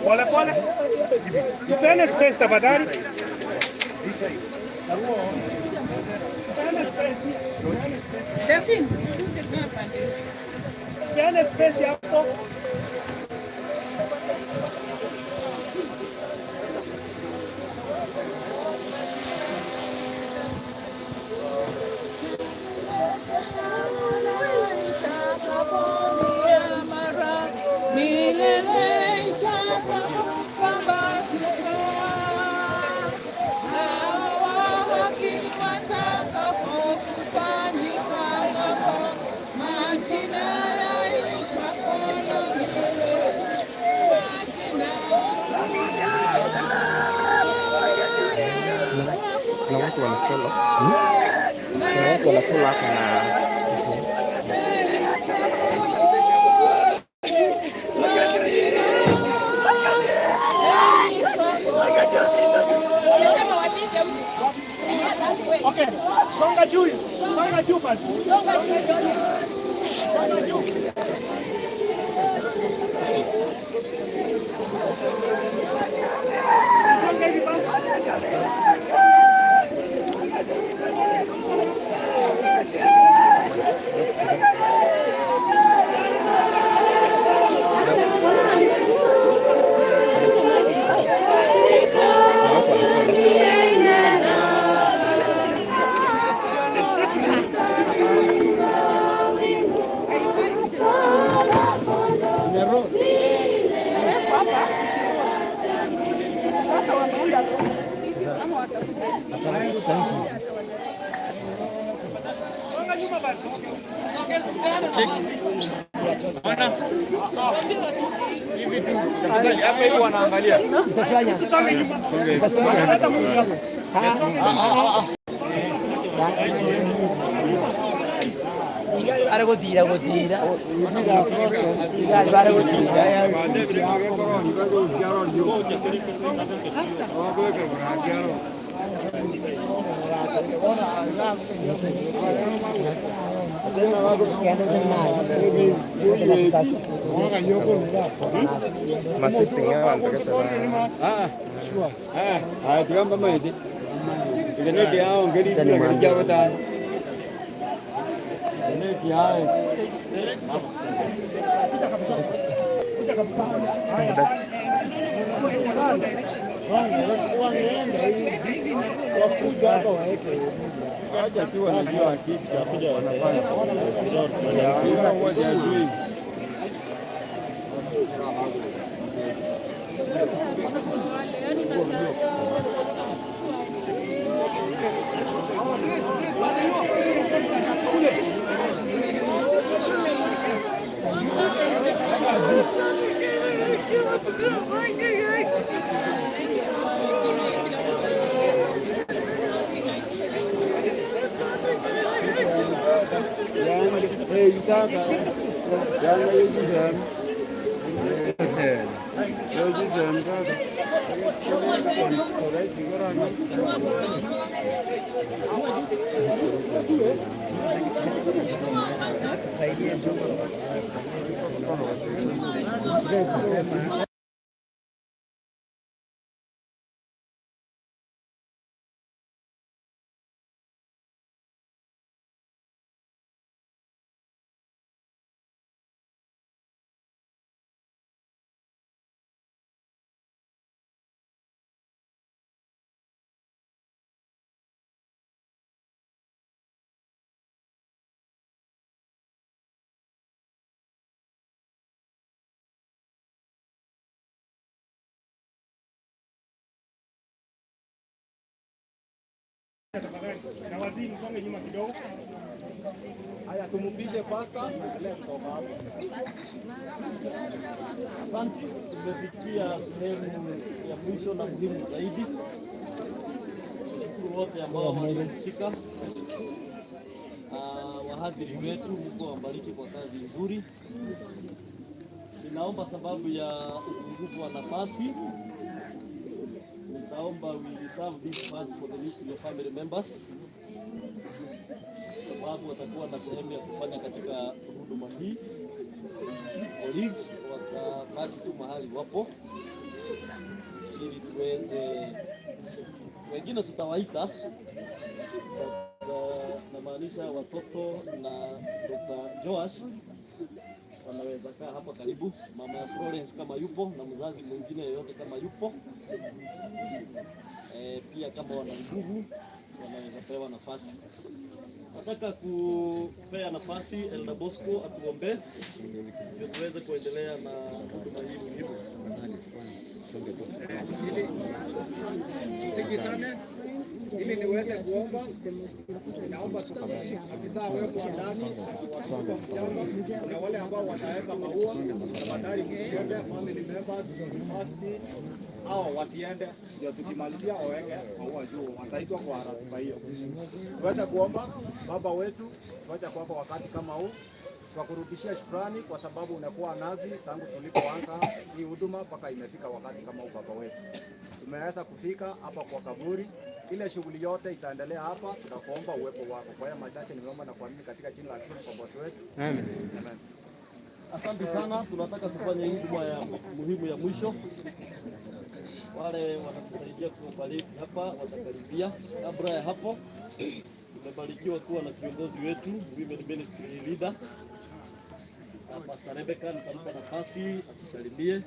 Pole pole. Isene space tafadhali. Delphine. Isene space hapo. Kuna watu wanafollow. Kuna watu wanafollow hapa na Okay, songa juu basi. Songa juu. Hapa hivi wanaangalia. Gotira. Para gotira. masih setengah lah kita. Tiga mama ini. Ini dia orang gedi dia jawatan. Ini dia. Aja tu wanajua kitu wanafanya. What they are doing. Tafadhali. Na waziri msonge nyuma kidogo. Haya, tumupishe pasta endelee kutoka hapo. Asante, tumefikia sehemu ya mwisho na muhimu zaidi. Shukuru wote ambao wamehusika, wahadhiri wetu, Mungu awabariki kwa kazi nzuri. Ninaomba sababu ya upungufu wa nafasi, nitaomba we reserve this part for the nuclear family members, sababu watakuwa na sehemu ya kufanya katika huduma hii. Colleagues watabaki tu mahali wapo ili tuweze, wengine tutawaita, namaanisha watoto na Dr. Joash wanaweza kaa hapa karibu, mama ya Florence kama yupo na mzazi mwingine yoyote kama yupo. Pia kama wana nguvu wanaweza pewa nafasi. Nataka kupea nafasi Elder Bosco atuombee ndio tuweze kuendelea na huduma hii muhimu. Sikizane ili niweze kuomba. Naomba afisa wepo ndani wa mshamba na wale ambao wataweka maua tafadhali msiende, family members first au wasiende, ndio tukimalizia waweke maua juu, wataitwa kwa ratiba hiyo. Tuweze kuomba. Baba wetu, tuacha kwako wakati kama huu kwa kurudishia shukrani kwa sababu unakuwa nazi tangu tulipoanza hii huduma mpaka imefika wakati kama huu. Baba wetu, tumeweza kufika hapa kwa kaburi, ile shughuli yote itaendelea hapa. Tunakuomba uwepo wako. Kwa hiyo machache nimeomba na kuamini katika jina la Yesu kwa bosi wetu. Amen. Amen. Asante sana. Tunataka kufanya huduma ya muhimu ya mwisho. Wale wanatusaidia kuoperate hapa watakaribia. Kabla ya hapo, tumebarikiwa kuwa na kiongozi wetu Women Ministry Leader Pastor Rebecca. Nitampa nafasi atusalimie,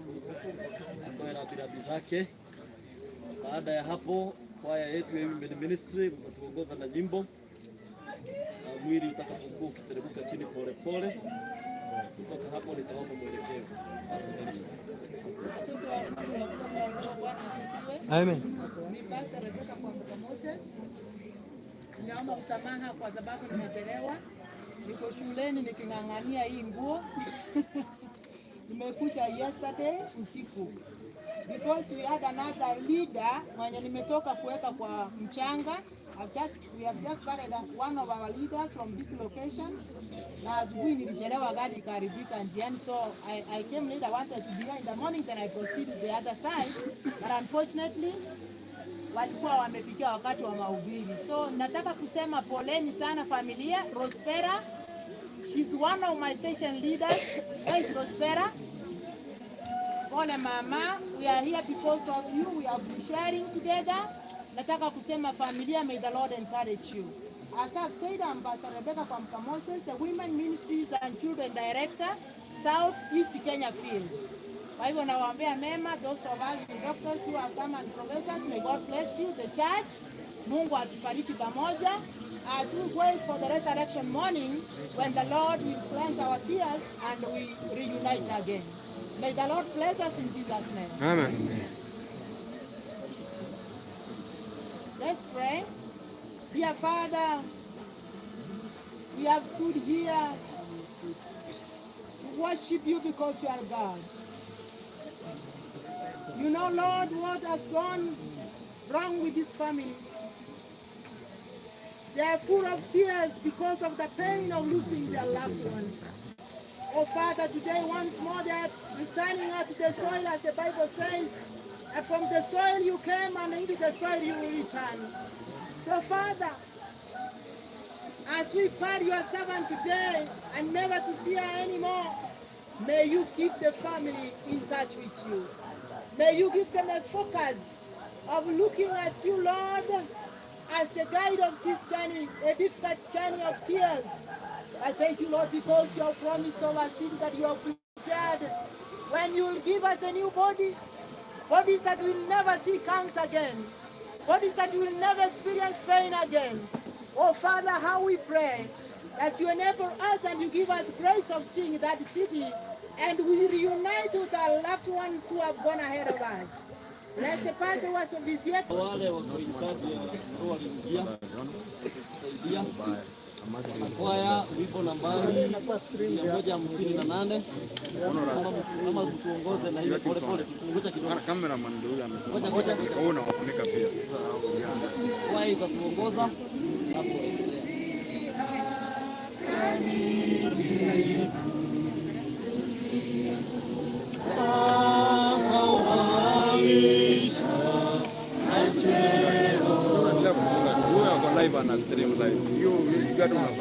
atoe rambirambi zake. Baada ya hapo, kwaya yetu ya Women Ministry mtatuongoza na nyimbo. Mwili utakapokuwa ukiteremka chini pole pole. Kutoka hapo nitaomba mwelekeo. Pastor Rebecca. Amen. Ni Pastor Rebecca kwa Moses. Naomba msamaha kwa sababu nimechelewa. Niko shuleni niking'ang'ania hii nguo. Nimekuja yesterday usiku. Because we had another leader mwenye nimetoka kuweka kwa mchanga. We have just buried one of our leaders from this location. Na asubuhi nilichelewa, gari ikaharibika njiani, so I came late. I wanted to be here in the morning, then I proceeded the other side, but unfortunately walikuwa wamefikia wakati wa mahubiri. So nataka kusema poleni sana familia Rospera. She's one of my station leaders. Where is Rospera? Pole mama, we are here because of you. We have been sharing together. Nataka kusema familia, may the Lord encourage you. As I've said, I'm Pastor Rebecca from Moses, the Women Ministries and Children Director, South East Kenya Field. Kwa hivyo nawaambia mema, those of us, the doctors who have come and professors, may God bless you, the church. Mungu atufariki pamoja as we wait for the resurrection morning when the Lord will cleanse our tears and we reunite again. May the Lord bless us in Jesus' name. Amen. Let's pray. Dear Father, we have stood here to worship you because you are God. You know, Lord, what has gone wrong with this family. They are full of tears because of the pain of losing their loved ones. Oh Father, today once more they are returning out to the soil, as the Bible says, and from the soil you came and into the soil you will return. So Father, as we part your servant today and never to see her anymore, may you keep the family in touch with you. May you give them a focus of looking at you, Lord, as the guide of this journey, a difficult journey of tears. I thank you, Lord, because you have promised our sin that you have prepared when you will give us a new body, bodies that will never see cancer again, bodies that will never experience pain again. Oh Father, how we pray that you enable us and you give us grace of seeing that city and we reunite with our loved ones who have gone ahead of us. Laissez passer ou associer. Wale wakuhitaji ndio waliingia kusaidia kwaya wimbo nambari 158. Kama tuongoze na hiyo pole pole, tupunguze kidogo. Cameraman ndio huyo amesema. Wewe unawafunika pia. Kwaya itatuongoza hapo. Live and stream live. You got to have